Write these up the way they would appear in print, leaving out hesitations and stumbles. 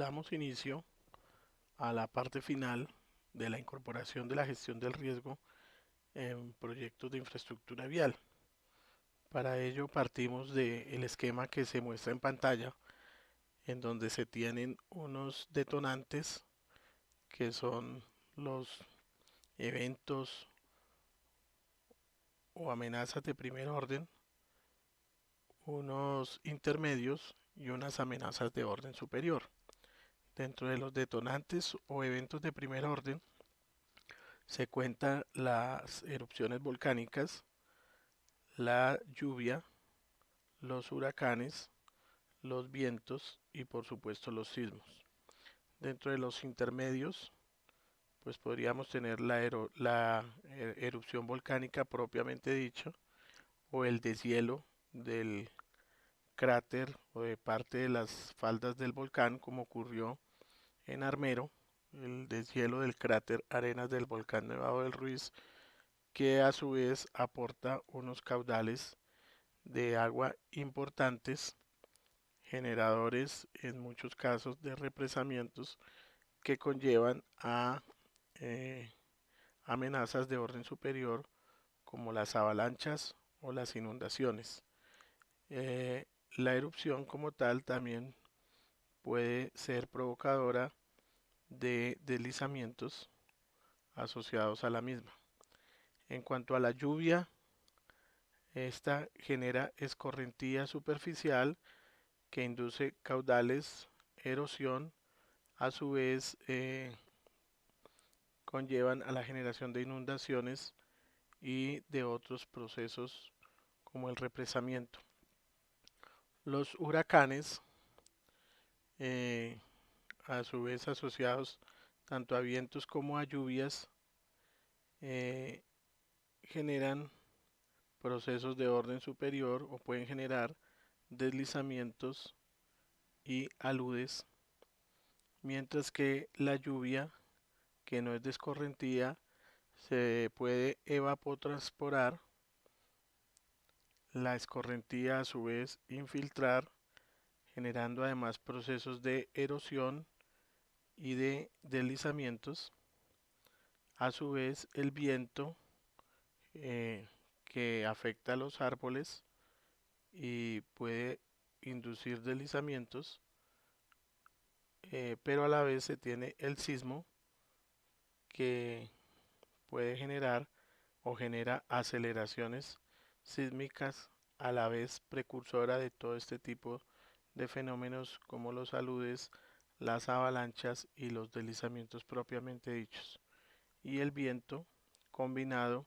damos inicio a la parte final de la incorporación de la gestión del riesgo en proyectos de infraestructura vial. Para ello partimos del esquema que se muestra en pantalla, en donde se tienen unos detonantes que son los eventos o amenazas de primer orden, unos intermedios y unas amenazas de orden superior. Dentro de los detonantes o eventos de primer orden se cuentan las erupciones volcánicas, la lluvia, los huracanes, los vientos y por supuesto los sismos. Dentro de los intermedios, pues podríamos tener la erupción volcánica propiamente dicho o el deshielo del cráter o de parte de las faldas del volcán, como ocurrió en Armero, el deshielo del cráter Arenas del volcán Nevado del Ruiz, que a su vez aporta unos caudales de agua importantes, generadores en muchos casos de represamientos que conllevan a eh, amenazas de orden superior como las avalanchas o las inundaciones. La erupción como tal también puede ser provocadora de deslizamientos asociados a la misma. En cuanto a la lluvia, esta genera escorrentía superficial que induce caudales, erosión, a su vez conllevan a la generación de inundaciones y de otros procesos como el represamiento. Los huracanes, eh, a su vez asociados tanto a vientos como a lluvias, eh, generan procesos de orden superior o pueden generar deslizamientos y aludes, mientras que la lluvia, que no es de escorrentía, se puede evapotranspirar, la escorrentía a su vez infiltrar, generando además procesos de erosión y de deslizamientos. A su vez el viento eh, que afecta a los árboles y puede inducir deslizamientos, pero a la vez se tiene el sismo que puede generar o genera aceleraciones sísmicas a la vez precursora de todo este tipo de fenómenos como los aludes, las avalanchas y los deslizamientos propiamente dichos. Y el viento combinado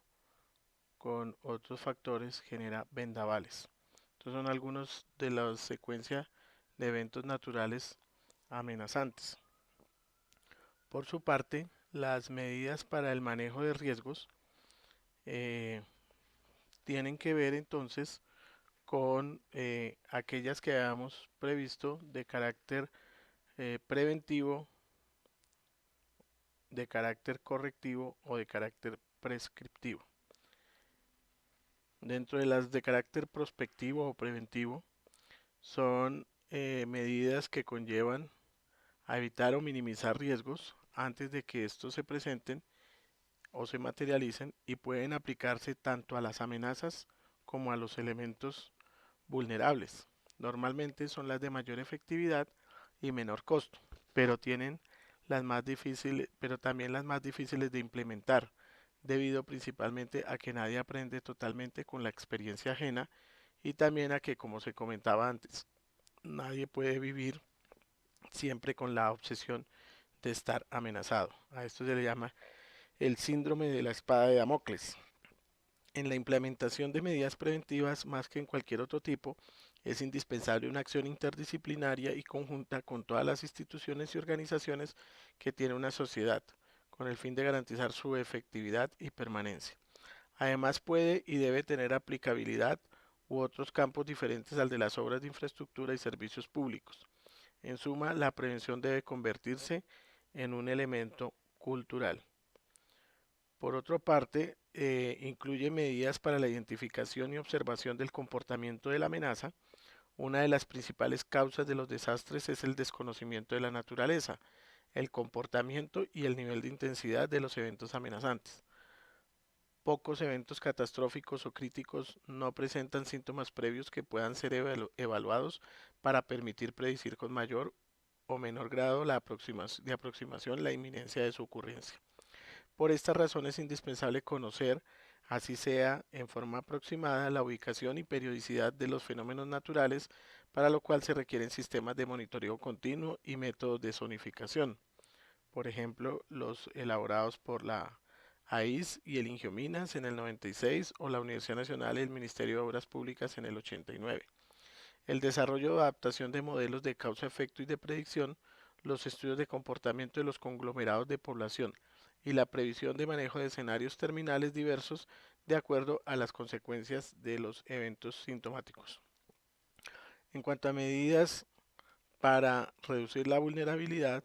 con otros factores genera vendavales. Estos son algunos de la secuencia de eventos naturales amenazantes. Por su parte, las medidas para el manejo de riesgos eh, tienen que ver entonces con aquellas que habíamos previsto de carácter preventivo, de carácter correctivo o de carácter prescriptivo. Dentro de las de carácter prospectivo o preventivo son medidas que conllevan a evitar o minimizar riesgos antes de que estos se presenten o se materialicen y pueden aplicarse tanto a las amenazas como a los elementos vulnerables. Normalmente son las de mayor efectividad y menor costo, pero tienen las más difíciles, pero también las más difíciles de implementar, debido principalmente a que nadie aprende totalmente con la experiencia ajena y también a que, como se comentaba antes, nadie puede vivir siempre con la obsesión de estar amenazado. A esto se le llama el síndrome de la espada de Damocles. En la implementación de medidas preventivas, más que en cualquier otro tipo, es indispensable una acción interdisciplinaria y conjunta con todas las instituciones y organizaciones que tiene una sociedad, con el fin de garantizar su efectividad y permanencia. Además, puede y debe tener aplicabilidad u otros campos diferentes al de las obras de infraestructura y servicios públicos. En suma, la prevención debe convertirse en un elemento cultural. Por otra parte, incluye medidas para la identificación y observación del comportamiento de la amenaza, Una de las principales causas de los desastres es el desconocimiento de la naturaleza, el comportamiento y el nivel de intensidad de los eventos amenazantes. Pocos eventos catastróficos o críticos no presentan síntomas previos que puedan ser evaluados para permitir predecir con mayor o menor grado de aproximación la inminencia de su ocurrencia. Por esta razón es indispensable conocer, así sea en forma aproximada, la ubicación y periodicidad de los fenómenos naturales, para lo cual se requieren sistemas de monitoreo continuo y métodos de zonificación. Por ejemplo, los elaborados por la AIS y el Ingiominas en el 96 o la Universidad Nacional y el Ministerio de Obras Públicas en el 89. El desarrollo de adaptación de modelos de causa-efecto y de predicción, los estudios de comportamiento de los conglomerados de población y la previsión de manejo de escenarios terminales diversos de acuerdo a las consecuencias de los eventos sintomáticos. En cuanto a medidas para reducir la vulnerabilidad,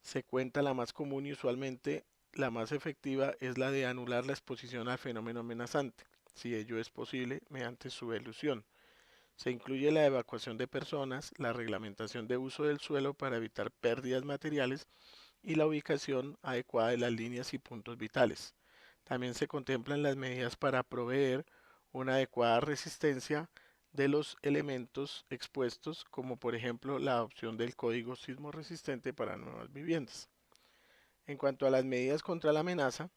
se cuenta la más común y usualmente la más efectiva es la de anular la exposición al fenómeno amenazante, si ello es posible, mediante su elusión. Se incluye la evacuación de personas, la reglamentación de uso del suelo para evitar pérdidas materiales y la ubicación adecuada de las líneas y puntos vitales. También se contemplan las medidas para proveer una adecuada resistencia de los elementos expuestos, como por ejemplo la adopción del código sismo resistente para nuevas viviendas. En cuanto a las medidas contra la amenaza,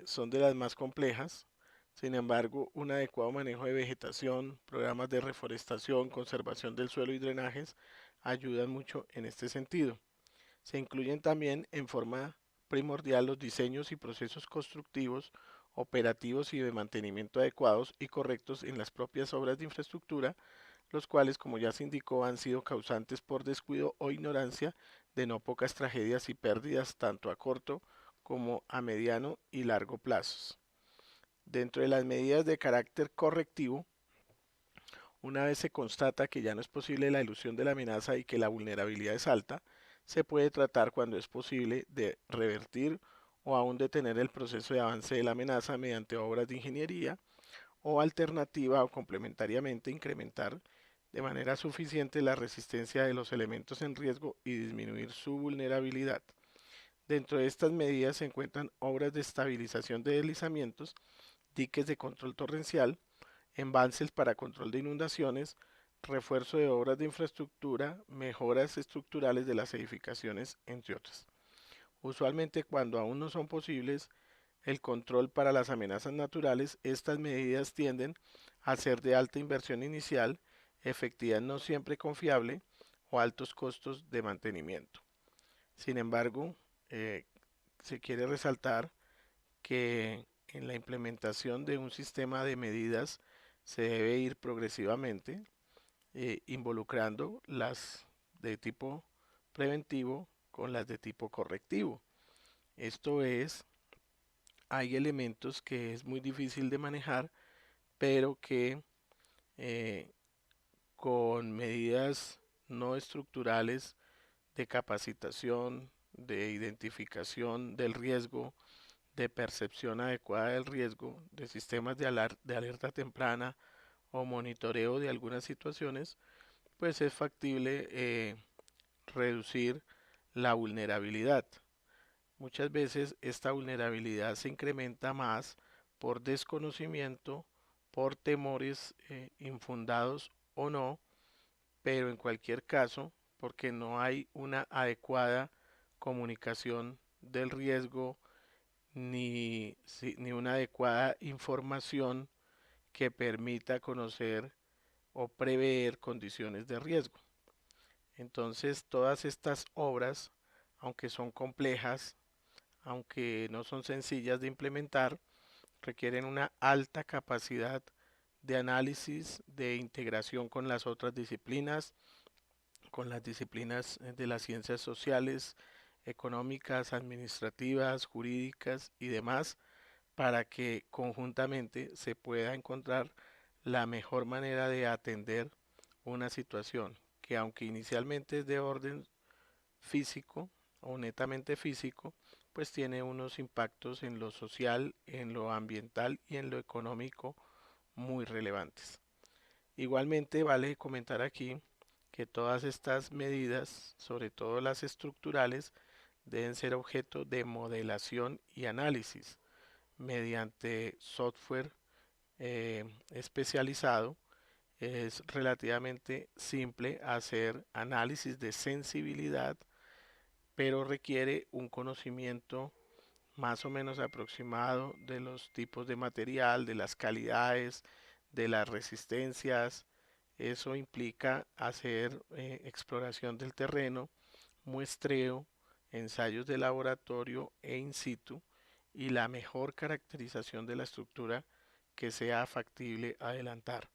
son de las más complejas. Sin embargo, un adecuado manejo de vegetación, programas de reforestación, conservación del suelo y drenajes ayudan mucho en este sentido. Se incluyen también en forma primordial los diseños y procesos constructivos, operativos y de mantenimiento adecuados y correctos en las propias obras de infraestructura, los cuales, como ya se indicó, han sido causantes por descuido o ignorancia de no pocas tragedias y pérdidas tanto a corto como a mediano y largo plazos. Dentro de las medidas de carácter correctivo, una vez se constata que ya no es posible la ilusión de la amenaza y que la vulnerabilidad es alta, se puede tratar, cuando es posible, de revertir o aún detener el proceso de avance de la amenaza mediante obras de ingeniería, o alternativa o complementariamente incrementar de manera suficiente la resistencia de los elementos en riesgo y disminuir su vulnerabilidad. Dentro de estas medidas se encuentran obras de estabilización de deslizamientos, diques de control torrencial, embalses para control de inundaciones, refuerzo de obras de infraestructura, mejoras estructurales de las edificaciones, entre otras. Usualmente, cuando aún no son posibles el control para las amenazas naturales, estas medidas tienden a ser de alta inversión inicial, efectividad no siempre confiable o altos costos de mantenimiento. Sin embargo, eh, se quiere resaltar que en la implementación de un sistema de medidas se debe ir progresivamente, involucrando las de tipo preventivo con las de tipo correctivo. Esto es, hay elementos que es muy difícil de manejar, pero que eh, con medidas no estructurales de capacitación, de identificación del riesgo, de percepción adecuada del riesgo, de sistemas de alerta temprana o monitoreo de algunas situaciones, pues es factible reducir la vulnerabilidad. Muchas veces esta vulnerabilidad se incrementa más por desconocimiento, por temores infundados o no, pero en cualquier caso, porque no hay una adecuada comunicación del riesgo ni una adecuada información que permita conocer o prever condiciones de riesgo. Entonces, todas estas obras, aunque son complejas, aunque no son sencillas de implementar, requieren una alta capacidad de análisis, de integración con las otras disciplinas, con las disciplinas de las ciencias sociales, económicas, administrativas, jurídicas y demás, para que conjuntamente se pueda encontrar la mejor manera de atender una situación que, aunque inicialmente es de orden físico o netamente físico, pues tiene unos impactos en lo social, en lo ambiental y en lo económico muy relevantes. Igualmente vale comentar aquí que todas estas medidas, sobre todo las estructurales, deben ser objeto de modelación y análisis mediante software especializado. Es relativamente simple hacer análisis de sensibilidad, pero requiere un conocimiento más o menos aproximado de los tipos de material, de las calidades, de las resistencias. Eso implica hacer exploración del terreno, muestreo, ensayos de laboratorio e in situ y la mejor caracterización de la estructura que sea factible adelantar.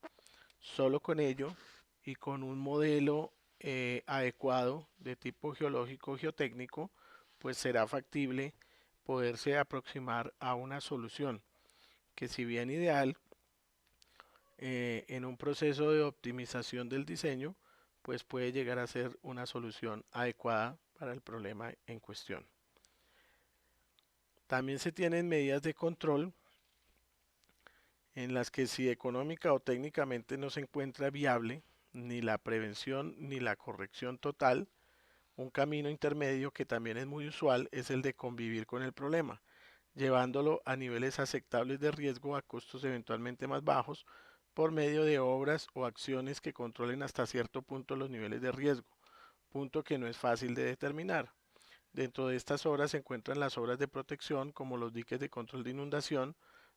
Solo con ello y con un modelo adecuado de tipo geológico o geotécnico, pues será factible poderse aproximar a una solución que, si bien ideal, en un proceso de optimización del diseño, pues puede llegar a ser una solución adecuada para el problema en cuestión. También se tienen medidas de control en las que, si económica o técnicamente no se encuentra viable ni la prevención ni la corrección total, un camino intermedio que también es muy usual es el de convivir con el problema, llevándolo a niveles aceptables de riesgo a costos eventualmente más bajos por medio de obras o acciones que controlen hasta cierto punto los niveles de riesgo, punto que no es fácil de determinar. Dentro de estas obras se encuentran las obras de protección, como los diques de control de inundación,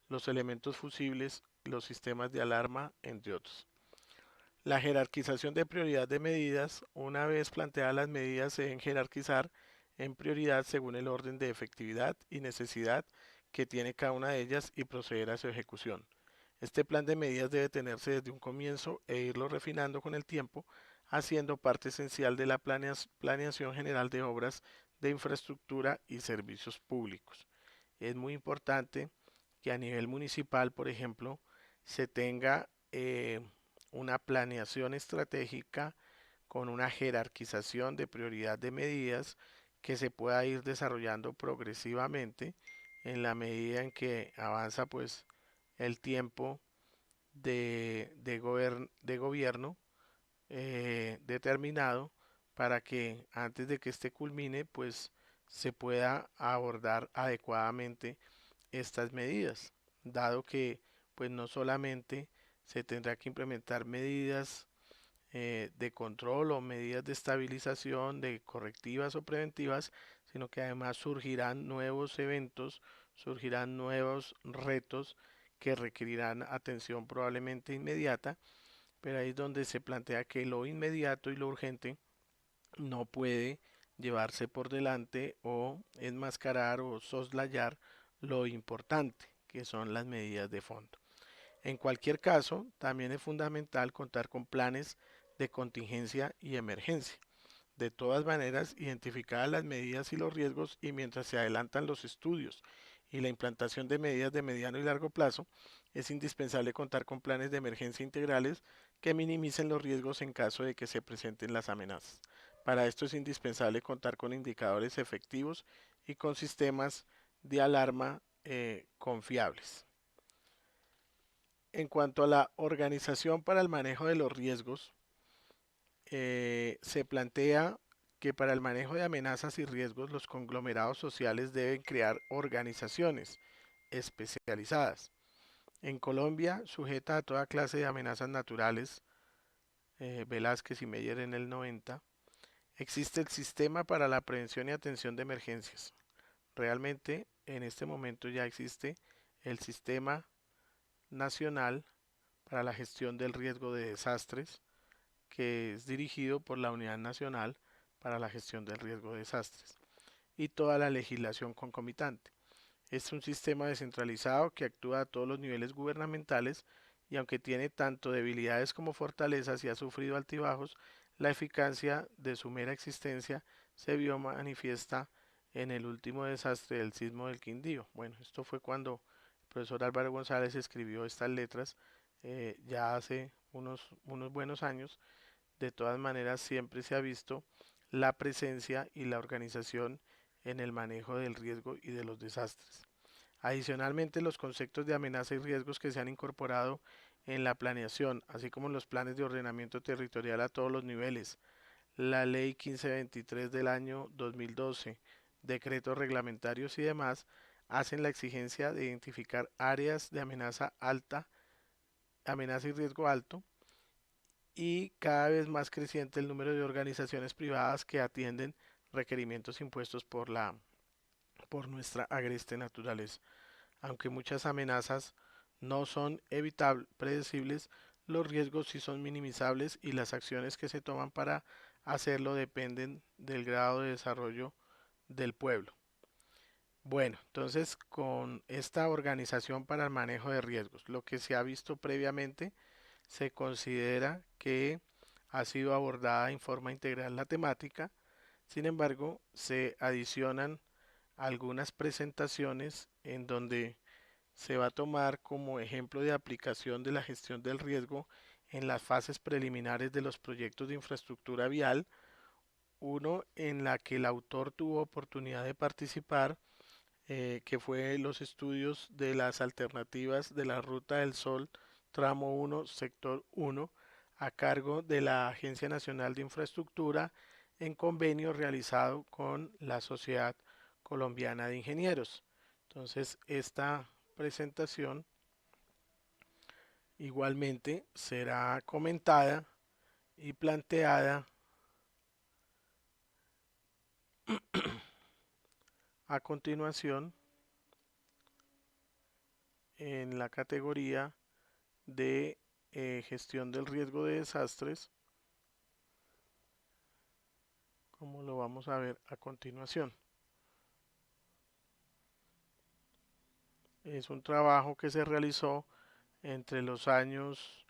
los elementos fusibles, los sistemas de alarma, entre otros. La jerarquización de prioridad de medidas: una vez planteadas las medidas, se deben jerarquizar en prioridad según el orden de efectividad y necesidad que tiene cada una de ellas y proceder a su ejecución. Este plan de medidas debe tenerse desde un comienzo e irlo refinando con el tiempo, haciendo parte esencial de la planeación general de obras de infraestructura y servicios públicos. Es muy importante que a nivel municipal, por ejemplo, se tenga una planeación estratégica con una jerarquización de prioridad de medidas que se pueda ir desarrollando progresivamente en la medida en que avanza pues el tiempo de gobierno determinado, para que antes de que este culmine pues se pueda abordar adecuadamente estas medidas, dado que pues no solamente se tendrá que implementar medidas de control o medidas de estabilización, de correctivas o preventivas, sino que además surgirán nuevos eventos, surgirán nuevos retos que requerirán atención probablemente inmediata, pero ahí es donde se plantea que lo inmediato y lo urgente no puede llevarse por delante o enmascarar o soslayar lo importante, que son las medidas de fondo. En cualquier caso, también es fundamental contar con planes de contingencia y emergencia. De todas maneras, identificadas las medidas y los riesgos, y mientras se adelantan los estudios y la implantación de medidas de mediano y largo plazo, es indispensable contar con planes de emergencia integrales que minimicen los riesgos en caso de que se presenten las amenazas. Para esto es indispensable contar con indicadores efectivos y con sistemas de alarma confiables. En cuanto a la organización para el manejo de los riesgos, se plantea que para el manejo de amenazas y riesgos, los conglomerados sociales deben crear organizaciones especializadas. En Colombia, sujeta a toda clase de amenazas naturales, Velázquez y Meyer en el 90, existe el Sistema para la Prevención y Atención de Emergencias. Realmente, en este momento ya existe el Sistema Nacional para la Gestión del Riesgo de Desastres, que es dirigido por la Unidad Nacional para la Gestión del Riesgo de Desastres, y toda la legislación concomitante. Es un sistema descentralizado que actúa a todos los niveles gubernamentales, y aunque tiene tanto debilidades como fortalezas y ha sufrido altibajos, la eficacia de su mera existencia se vio manifiesta en el último desastre del sismo del Quindío. Bueno, esto fue cuando el profesor Álvaro González escribió estas letras, ya hace unos buenos años. De todas maneras, siempre se ha visto la presencia y la organización en el manejo del riesgo y de los desastres. Adicionalmente, los conceptos de amenaza y riesgos que se han incorporado en la planeación, así como en los planes de ordenamiento territorial a todos los niveles, la Ley 1523 del año 2012, decretos reglamentarios y demás, hacen la exigencia de identificar áreas de amenaza alta, amenaza y riesgo alto, y cada vez más creciente el número de organizaciones privadas que atienden requerimientos impuestos por nuestra agreste naturaleza. Aunque muchas amenazas no son evitables, predecibles, los riesgos sí son minimizables y las acciones que se toman para hacerlo dependen del grado de desarrollo del pueblo. Bueno, entonces con esta organización para el manejo de riesgos, lo que se ha visto previamente, se considera que ha sido abordada en forma integral la temática. Sin embargo, se adicionan algunas presentaciones en donde se va a tomar como ejemplo de aplicación de la gestión del riesgo en las fases preliminares de los proyectos de infraestructura vial, uno en la que el autor tuvo oportunidad de participar, que fue los estudios de las alternativas de la Ruta del Sol, tramo 1, sector 1, a cargo de la Agencia Nacional de Infraestructura en convenio realizado con la Sociedad Colombiana de Ingenieros. Entonces, esta presentación igualmente será comentada y planteada a continuación en la categoría de gestión del riesgo de desastres, como lo vamos a ver a continuación. Es un trabajo que se realizó entre los años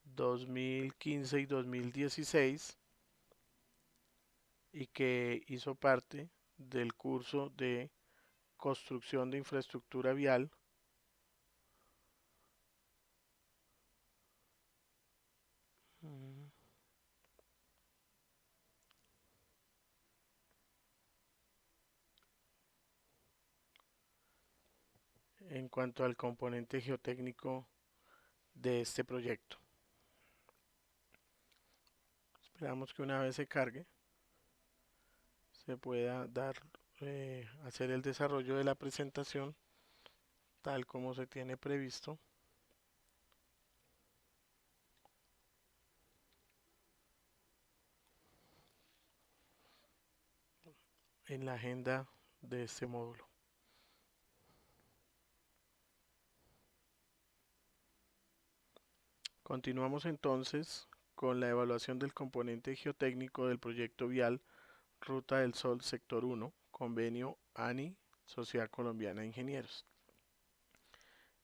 2015 y 2016 y que hizo parte del curso de construcción de infraestructura vial en cuanto al componente geotécnico de este proyecto. Esperamos que una vez se cargue se pueda hacer el desarrollo de la presentación tal como se tiene previsto en la agenda de este módulo. Continuamos entonces con la evaluación del componente geotécnico del proyecto vial Ruta del Sol Sector 1, convenio ANI, Sociedad Colombiana de Ingenieros.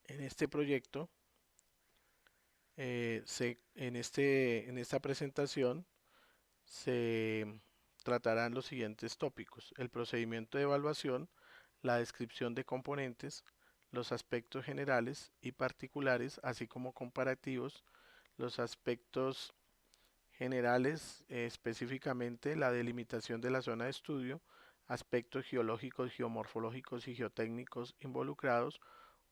En este proyecto, en esta presentación, se tratarán los siguientes tópicos: el procedimiento de evaluación, la descripción de componentes, los aspectos generales y particulares, así como comparativos, los aspectos generales, específicamente la delimitación de la zona de estudio, aspectos geológicos, geomorfológicos y geotécnicos involucrados,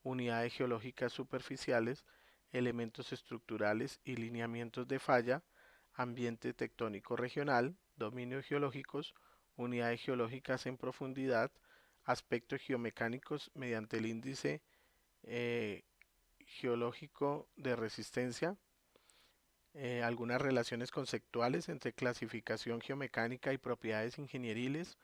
unidades geológicas superficiales, elementos estructurales y lineamientos de falla, ambiente tectónico regional, dominios geológicos, unidades geológicas en profundidad, aspectos geomecánicos mediante el índice eh, geológico de resistencia, algunas relaciones conceptuales entre clasificación geomecánica y propiedades ingenieriles,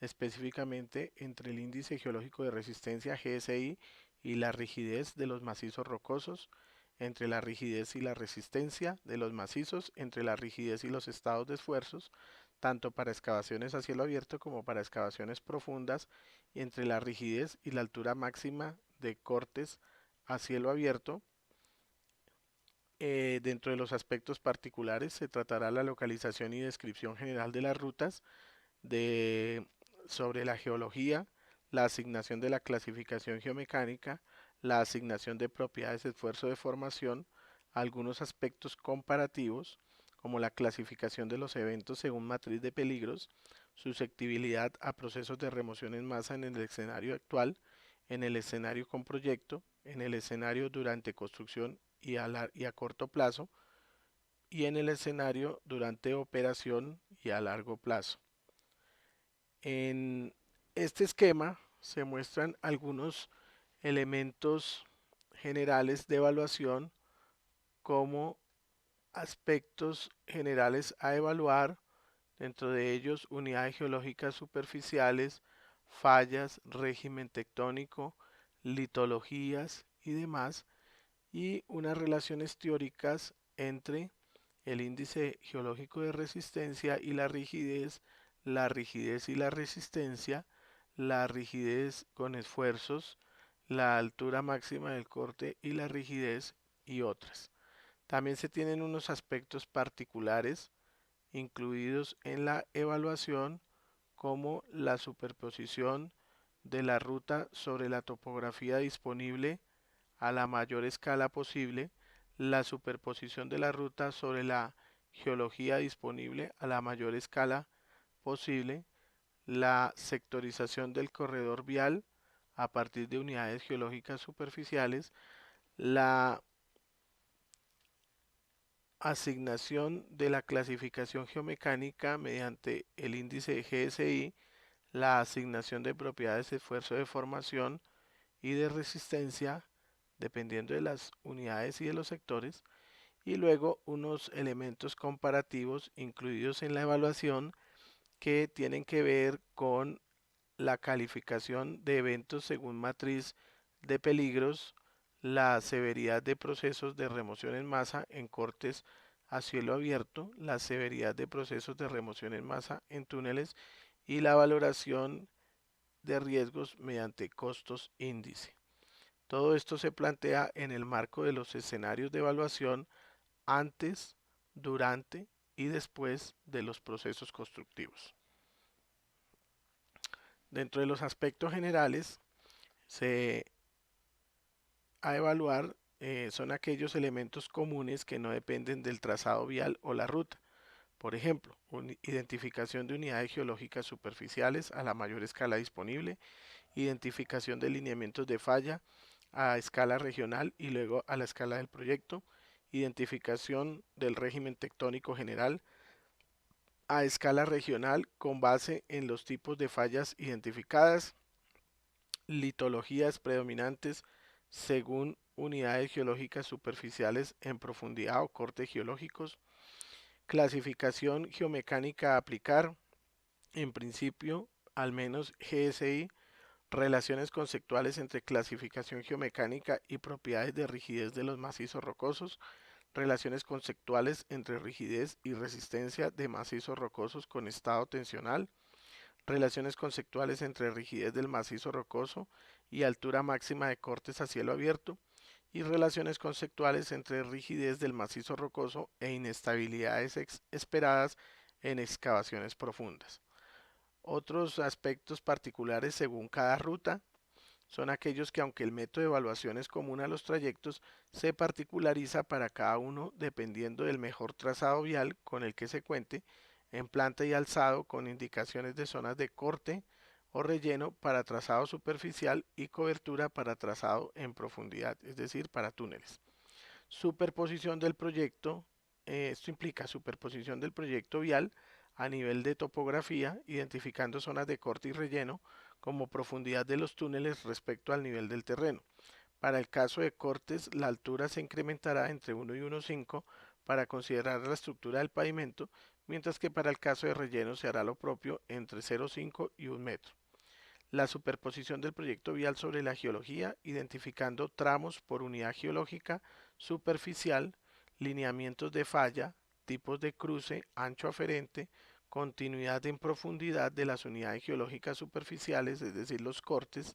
específicamente entre el índice geológico de resistencia GSI y la rigidez de los macizos rocosos, entre la rigidez y la resistencia de los macizos, entre la rigidez y los estados de esfuerzos, tanto para excavaciones a cielo abierto como para excavaciones profundas, y entre la rigidez y la altura máxima de cortes a cielo abierto. Dentro de los aspectos particulares se tratará la localización y descripción general de las rutas, de, sobre la geología, la asignación de la clasificación geomecánica, la asignación de propiedades de esfuerzo de formación, algunos aspectos comparativos, como la clasificación de los eventos según matriz de peligros, susceptibilidad a procesos de remoción en masa en el escenario actual, en el escenario con proyecto, en el escenario durante construcción y a corto plazo, y en el escenario durante operación y a largo plazo. En este esquema se muestran algunos elementos generales de evaluación como aspectos generales a evaluar, dentro de ellos unidades geológicas superficiales, fallas, régimen tectónico, litologías y demás, y unas relaciones teóricas entre el índice geológico de resistencia y la rigidez y la resistencia, la rigidez con esfuerzos, la altura máxima del corte y la rigidez y otras. También se tienen unos aspectos particulares incluidos en la evaluación como la superposición de la ruta sobre la topografía disponible a la mayor escala posible, la superposición de la ruta sobre la geología disponible a la mayor escala posible, la sectorización del corredor vial a partir de unidades geológicas superficiales, la asignación de la clasificación geomecánica mediante el índice GSI, la asignación de propiedades de esfuerzo de formación y de resistencia, dependiendo de las unidades y de los sectores, y luego unos elementos comparativos incluidos en la evaluación que tienen que ver con la calificación de eventos según matriz de peligros, la severidad de procesos de remoción en masa en cortes a cielo abierto, la severidad de procesos de remoción en masa en túneles y la valoración de riesgos mediante costos índice. Todo esto se plantea en el marco de los escenarios de evaluación antes, durante y después de los procesos constructivos. Dentro de los aspectos generales, se a evaluar son aquellos elementos comunes que no dependen del trazado vial o la ruta. Por ejemplo, identificación de unidades geológicas superficiales a la mayor escala disponible, identificación de lineamientos de falla a escala regional y luego a la escala del proyecto, identificación del régimen tectónico general a escala regional con base en los tipos de fallas identificadas, litologías predominantes según unidades geológicas superficiales en profundidad o cortes geológicos, clasificación geomecánica a aplicar, en principio al menos GSI, relaciones conceptuales entre clasificación geomecánica y propiedades de rigidez de los macizos rocosos, relaciones conceptuales entre rigidez y resistencia de macizos rocosos con estado tensional, relaciones conceptuales entre rigidez del macizo rocoso y altura máxima de cortes a cielo abierto, y relaciones conceptuales entre rigidez del macizo rocoso e inestabilidades esperadas en excavaciones profundas. Otros aspectos particulares según cada ruta son aquellos que, aunque el método de evaluación es común a los trayectos, se particulariza para cada uno dependiendo del mejor trazado vial con el que se cuente, en planta y alzado con indicaciones de zonas de corte o relleno para trazado superficial y cobertura para trazado en profundidad, es decir, para túneles. Superposición del proyecto, esto implica superposición del proyecto vial a nivel de topografía, identificando zonas de corte y relleno como profundidad de los túneles respecto al nivel del terreno. Para el caso de cortes, la altura se incrementará entre 1 y 1,5 para considerar la estructura del pavimento, mientras que para el caso de relleno se hará lo propio entre 0,5 y 1 metro. La superposición del proyecto vial sobre la geología, identificando tramos por unidad geológica superficial, lineamientos de falla, tipos de cruce, ancho aferente, continuidad en profundidad de las unidades geológicas superficiales, es decir, los cortes,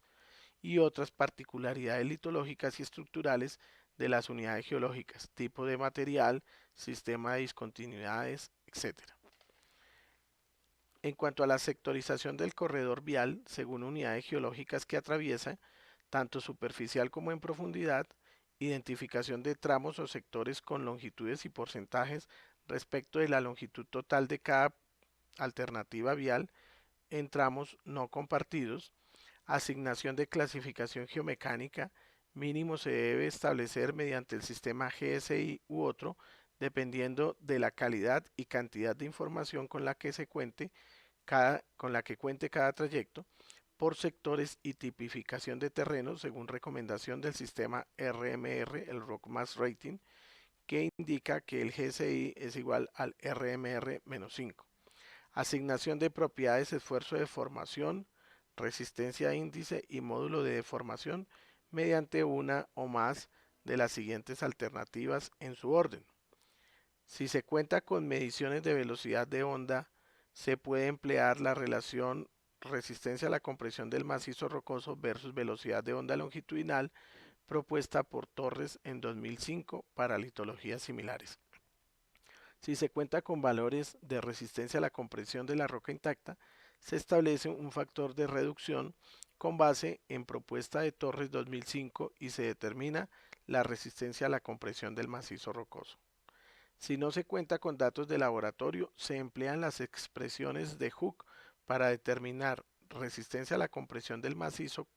y otras particularidades litológicas y estructurales de las unidades geológicas, tipo de material, sistema de discontinuidades, etc. En cuanto a la sectorización del corredor vial, según unidades geológicas que atraviesa, tanto superficial como en profundidad, identificación de tramos o sectores con longitudes y porcentajes respecto de la longitud total de cada alternativa vial en tramos no compartidos, asignación de clasificación geomecánica mínimo se debe establecer mediante el sistema GSI u otro, dependiendo de la calidad y cantidad de información con la que cuente cada trayecto, por sectores y tipificación de terrenos según recomendación del sistema RMR, el Rock Mass Rating, que indica que el GSI es igual al RMR-5. Asignación de propiedades, esfuerzo de formación, resistencia a índice y módulo de deformación mediante una o más de las siguientes alternativas en su orden. Si se cuenta con mediciones de velocidad de onda, se puede emplear la relación resistencia a la compresión del macizo rocoso versus velocidad de onda longitudinal propuesta por Torres en 2005 para litologías similares. Si se cuenta con valores de resistencia a la compresión de la roca intacta, se establece un factor de reducción con base en propuesta de Torres 2005 y se determina la resistencia a la compresión del macizo rocoso. Si no se cuenta con datos de laboratorio, se emplean las expresiones de Hooke para determinar resistencia a la compresión del macizo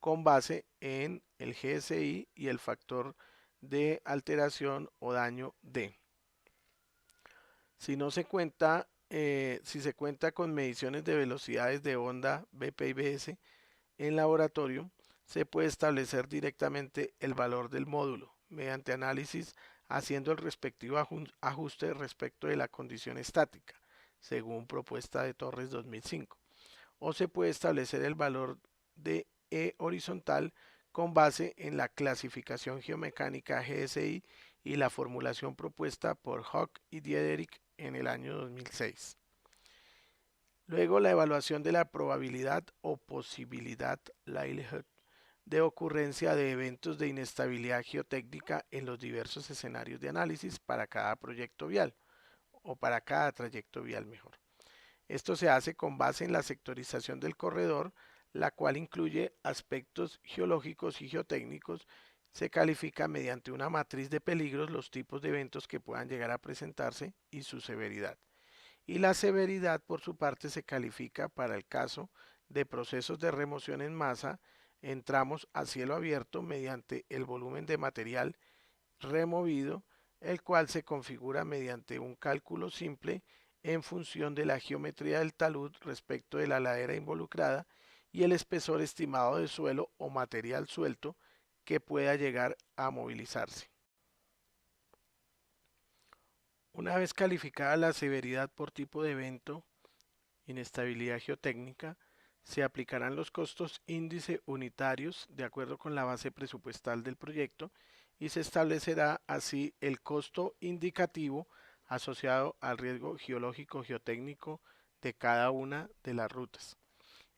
con base en el GSI y el factor de alteración o daño D. Si no se cuenta, si se cuenta con mediciones de velocidades de onda BP y BS en laboratorio, se puede establecer directamente el valor del módulo mediante análisis haciendo el respectivo ajuste respecto de la condición estática, según propuesta de Torres 2005. O se puede establecer el valor de E horizontal con base en la clasificación geomecánica GSI y la formulación propuesta por Hawk y Diederik en el año 2006. Luego, la evaluación de la probabilidad o posibilidad likelihood de ocurrencia de eventos de inestabilidad geotécnica en los diversos escenarios de análisis para cada proyecto vial o para cada trayecto vial mejor. Esto se hace con base en la sectorización del corredor, la cual incluye aspectos geológicos y geotécnicos. Se califica mediante una matriz de peligros los tipos de eventos que puedan llegar a presentarse y su severidad. Y la severidad, por su parte, se califica para el caso de procesos de remoción en masa en tramos a cielo abierto mediante el volumen de material removido, el cual se configura mediante un cálculo simple en función de la geometría del talud respecto de la ladera involucrada y el espesor estimado de suelo o material suelto que pueda llegar a movilizarse. Una vez calificada la severidad por tipo de evento, inestabilidad geotécnica, se aplicarán los costos índice unitarios de acuerdo con la base presupuestal del proyecto y se establecerá así el costo indicativo asociado al riesgo geológico geotécnico de cada una de las rutas.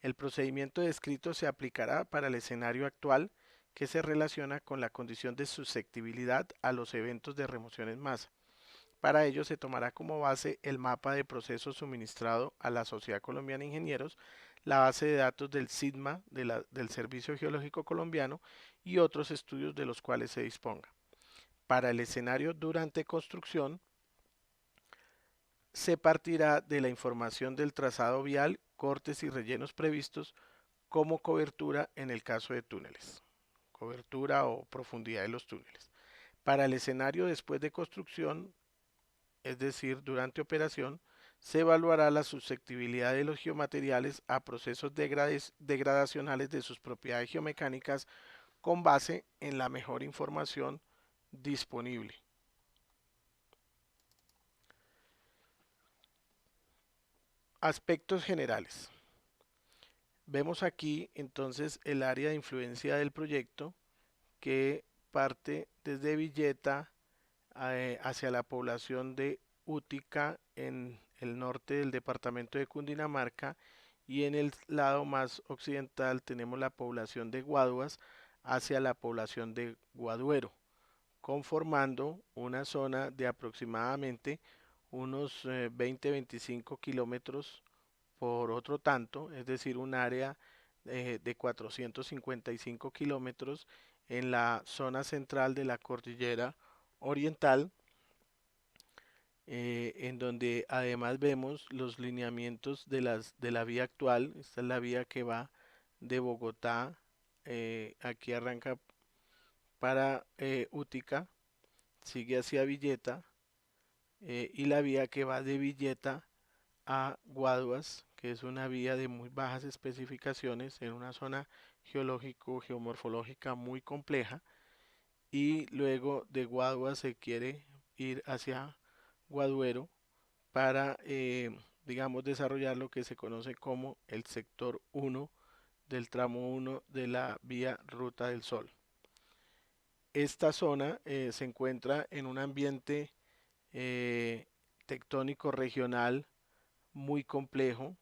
El procedimiento descrito se aplicará para el escenario actual que se relaciona con la condición de susceptibilidad a los eventos de remoción en masa. Para ello se tomará como base el mapa de procesos suministrado a la Sociedad Colombiana de Ingenieros, la base de datos del SIDMA del Servicio Geológico Colombiano y otros estudios de los cuales se disponga. Para el escenario durante construcción, se partirá de la información del trazado vial, cortes y rellenos previstos como cobertura en el caso de túneles, cobertura o profundidad de los túneles. Para el escenario después de construcción, es decir, durante operación, se evaluará la susceptibilidad de los geomateriales a procesos degradacionales de sus propiedades geomecánicas con base en la mejor información disponible. Aspectos generales. Vemos aquí entonces el área de influencia del proyecto que parte desde Villeta hacia la población de Útica en el norte del departamento de Cundinamarca y en el lado más occidental tenemos la población de Guaduas hacia la población de Guaduero, conformando una zona de aproximadamente unos 20-25 kilómetros por otro tanto, es decir, un área de 455 kilómetros en la zona central de la cordillera oriental, en donde además vemos los lineamientos de la vía actual. Esta es la vía que va de Bogotá, aquí arranca para Útica, sigue hacia Villeta, y la vía que va de Villeta a Guaduas, que es una vía de muy bajas especificaciones en una zona geológico-geomorfológica muy compleja, y luego de Guaduas se quiere ir hacia Guaduero para, digamos, desarrollar lo que se conoce como el sector uno del tramo uno de la vía Ruta del Sol. Esta zona se encuentra en un ambiente eh, tectónico regional muy complejo,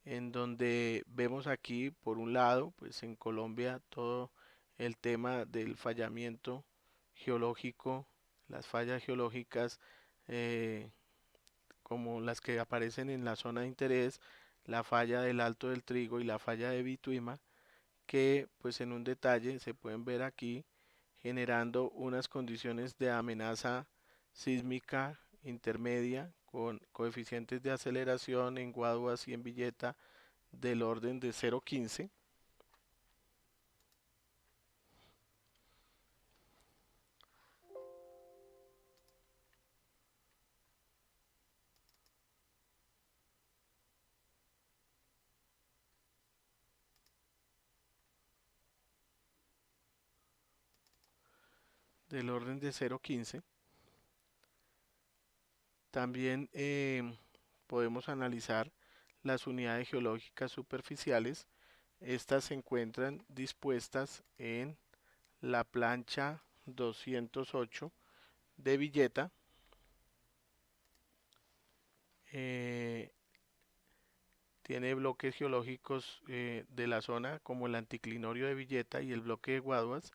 en donde vemos aquí, por un lado, pues en Colombia todo el tema del fallamiento geológico, las fallas geológicas, eh, como las que aparecen en la zona de interés, la falla del Alto del Trigo y la falla de Bituima, que pues en un detalle se pueden ver aquí, generando unas condiciones de amenaza sísmica intermedia con coeficientes de aceleración en Guaduas y en Villeta del orden de 0,15. Del orden de 0,15. También podemos analizar las unidades geológicas superficiales. Estas se encuentran dispuestas en la plancha 208 de Villeta. eh, Tiene bloques geológicos de la zona como el anticlinorio de Villeta y el bloque de Guaduas.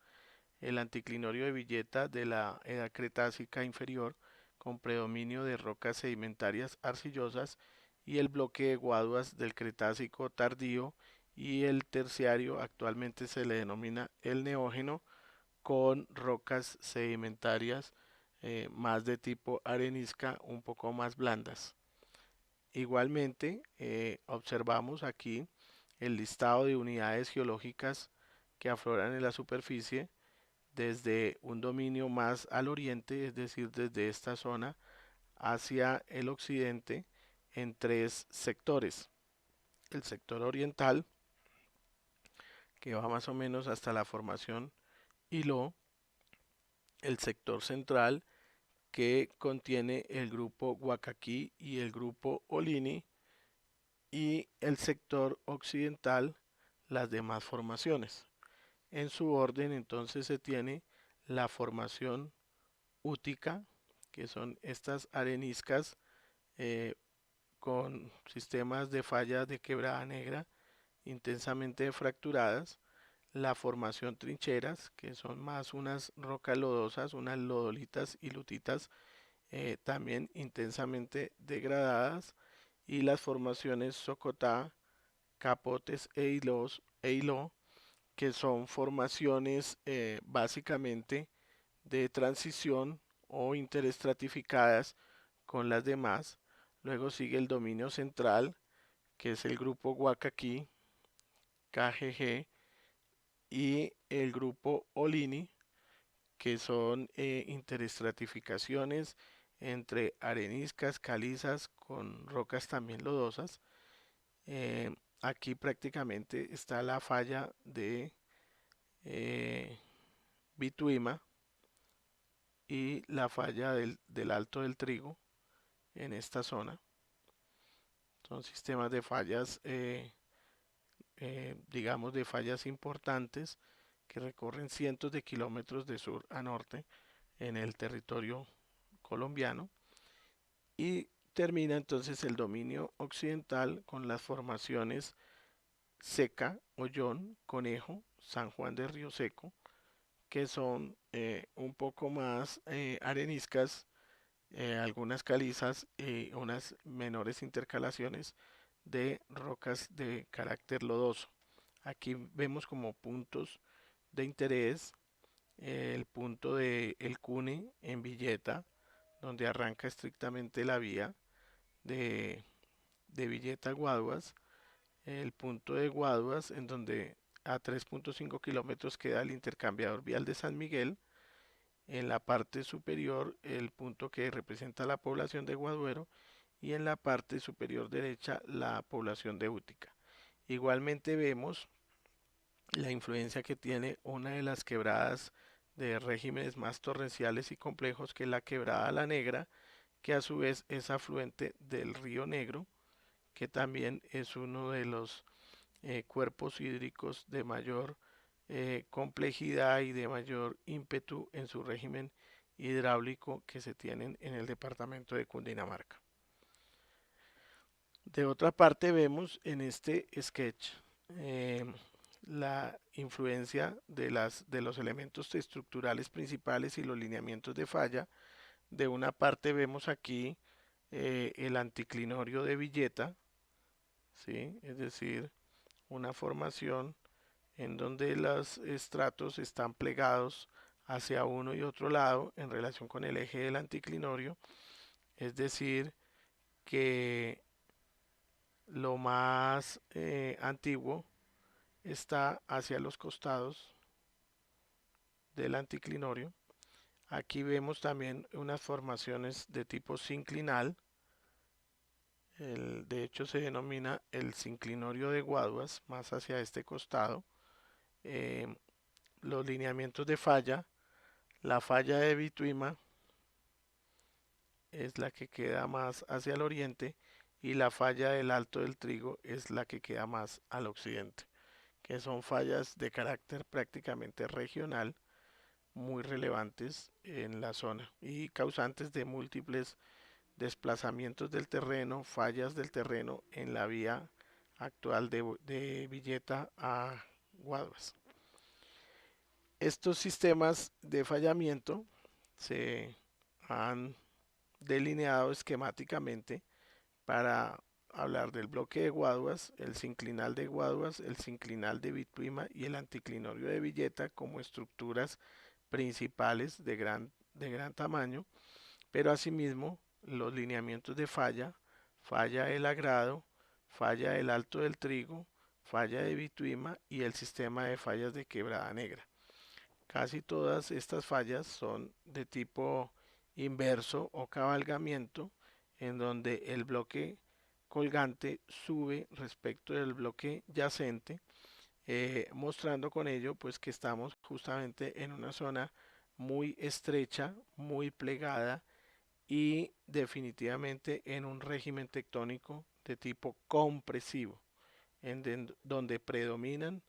El anticlinorio de Villeta de la edad cretácica inferior con predominio de rocas sedimentarias arcillosas, y el bloque de Guaduas del Cretácico tardío y el terciario, actualmente se le denomina el Neógeno, con rocas sedimentarias más de tipo arenisca, un poco más blandas. Igualmente, observamos aquí el listado de unidades geológicas que afloran en la superficie desde un dominio más al oriente, es decir, desde esta zona hacia el occidente, en tres sectores. El sector oriental, que va más o menos hasta la formación Hilo; el sector central, que contiene el grupo Guacaquí y el grupo Olini; y el sector occidental, las demás formaciones. En su orden, entonces, se tiene la formación Útica, que son estas areniscas eh, con sistemas de fallas de quebrada negra intensamente fracturadas; la formación Trincheras, que son más unas rocas lodosas, unas lodolitas y lutitas también intensamente degradadas; y las formaciones Socotá, Capotes e Hilo, que son formaciones básicamente de transición o interestratificadas con las demás. Luego sigue el dominio central, que es el grupo Guacaquí, KGG, y el grupo Olini, que son interestratificaciones entre areniscas, calizas con rocas también lodosas. Eh, Aquí prácticamente está la falla de eh, Bituima y la falla del Alto del Trigo en esta zona. Son sistemas de fallas, digamos, de fallas importantes que recorren cientos de kilómetros de sur a norte en el territorio colombiano. Y termina entonces el dominio occidental con las formaciones Seca, Ollón, Conejo, San Juan de Río Seco, que son un poco más areniscas, algunas calizas y unas menores intercalaciones de rocas de carácter lodoso. Aquí vemos como puntos de interés el punto de El Cune en Villeta, donde arranca estrictamente la vía de Villeta a Guaduas; el punto de Guaduas, en donde a 3.5 kilómetros queda el intercambiador vial de San Miguel. En la parte superior el punto que representa la población de Guaduero y en la parte superior derecha la población de Útica. Igualmente vemos la influencia que tiene una de las quebradas de regímenes más torrenciales y complejos, que es la quebrada La Negra, que a su vez es afluente del río Negro, que también es uno de los cuerpos hídricos de mayor complejidad y de mayor ímpetu en su régimen hidráulico que se tienen en el departamento de Cundinamarca. De otra parte vemos en este sketch eh, la influencia de los elementos estructurales principales y los lineamientos de falla. De una parte vemos aquí el anticlinorio de Villeta, ¿sí? Es decir, una formación en donde los estratos están plegados hacia uno y otro lado en relación con el eje del anticlinorio, es decir, que lo más antiguo está hacia los costados del anticlinorio. Aquí vemos también unas formaciones de tipo sinclinal. De hecho se denomina el sinclinorio de Guaduas, más hacia este costado. Eh, los lineamientos de falla, la falla de Bituima es la que queda más hacia el oriente y la falla del Alto del Trigo es la que queda más al occidente, que son fallas de carácter prácticamente regional, muy relevantes en la zona y causantes de múltiples desplazamientos del terreno, fallas del terreno en la vía actual de Villeta a Guaduas. Estos sistemas de fallamiento se han delineado esquemáticamente para hablar del bloque de Guaduas, el sinclinal de Guaduas, el sinclinal de Bituima y el anticlinorio de Villeta como estructuras principales de gran tamaño, pero asimismo los lineamientos de falla, falla del Agrado, falla del Alto del Trigo, falla de Bituima y el sistema de fallas de Quebrada Negra. Casi todas estas fallas son de tipo inverso o cabalgamiento, en donde el bloque colgante sube respecto del bloque yacente, mostrando con ello pues que estamos justamente en una zona muy estrecha, muy plegada y definitivamente en un régimen tectónico de tipo compresivo, donde predominan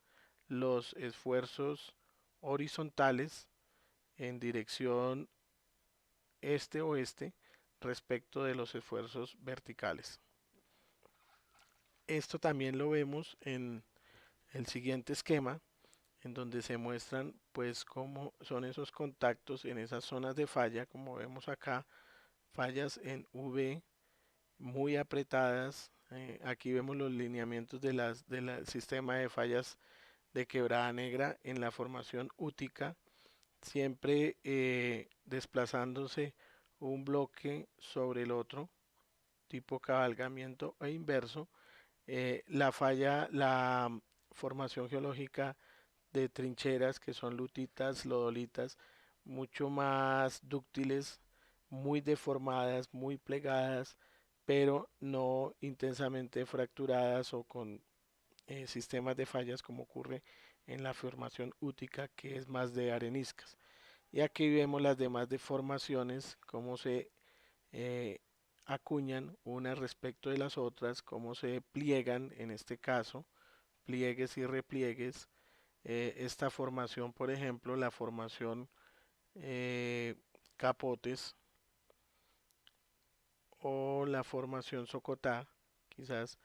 los esfuerzos horizontales en dirección este-oeste respecto de los esfuerzos verticales. Esto también lo vemos en el siguiente esquema, en donde se muestran pues cómo son esos contactos en esas zonas de falla, como vemos acá, fallas en V muy apretadas. Aquí vemos los lineamientos del sistema de fallas de Quebrada Negra en la formación útica, siempre desplazándose un bloque sobre el otro, tipo cabalgamiento e inverso. La formación geológica de trincheras que son lutitas, lodolitas, mucho más dúctiles, muy deformadas, muy plegadas, pero no intensamente fracturadas o con sistemas de fallas como ocurre en la formación útica, que es más de areniscas. Y aquí vemos las demás deformaciones, cómo se eh, acuñan unas respecto de las otras, cómo se pliegan, en este caso, pliegues y repliegues. Esta formación, por ejemplo, la formación eh, Capotes o la formación Socotá, quizás,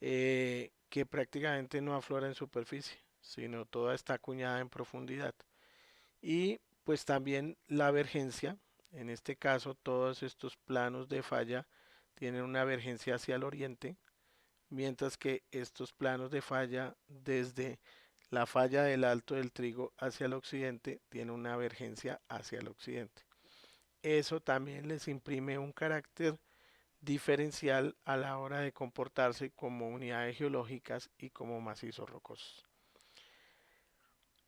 que prácticamente no aflora en superficie, sino toda está acuñada en profundidad. Y pues también la vergencia, en este caso todos estos planos de falla tienen una vergencia hacia el oriente, mientras que estos planos de falla desde la falla del Alto del Trigo hacia el occidente tienen una vergencia hacia el occidente. Eso también les imprime un carácter diferencial a la hora de comportarse como unidades geológicas y como macizos rocosos.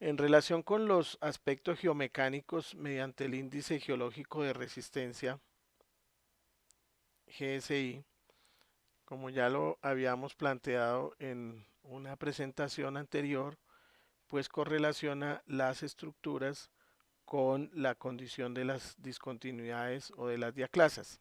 En relación con los aspectos geomecánicos mediante el índice geológico de resistencia, GSI, como ya lo habíamos planteado en una presentación anterior, pues correlaciona las estructuras con la condición de las discontinuidades o de las diaclasas.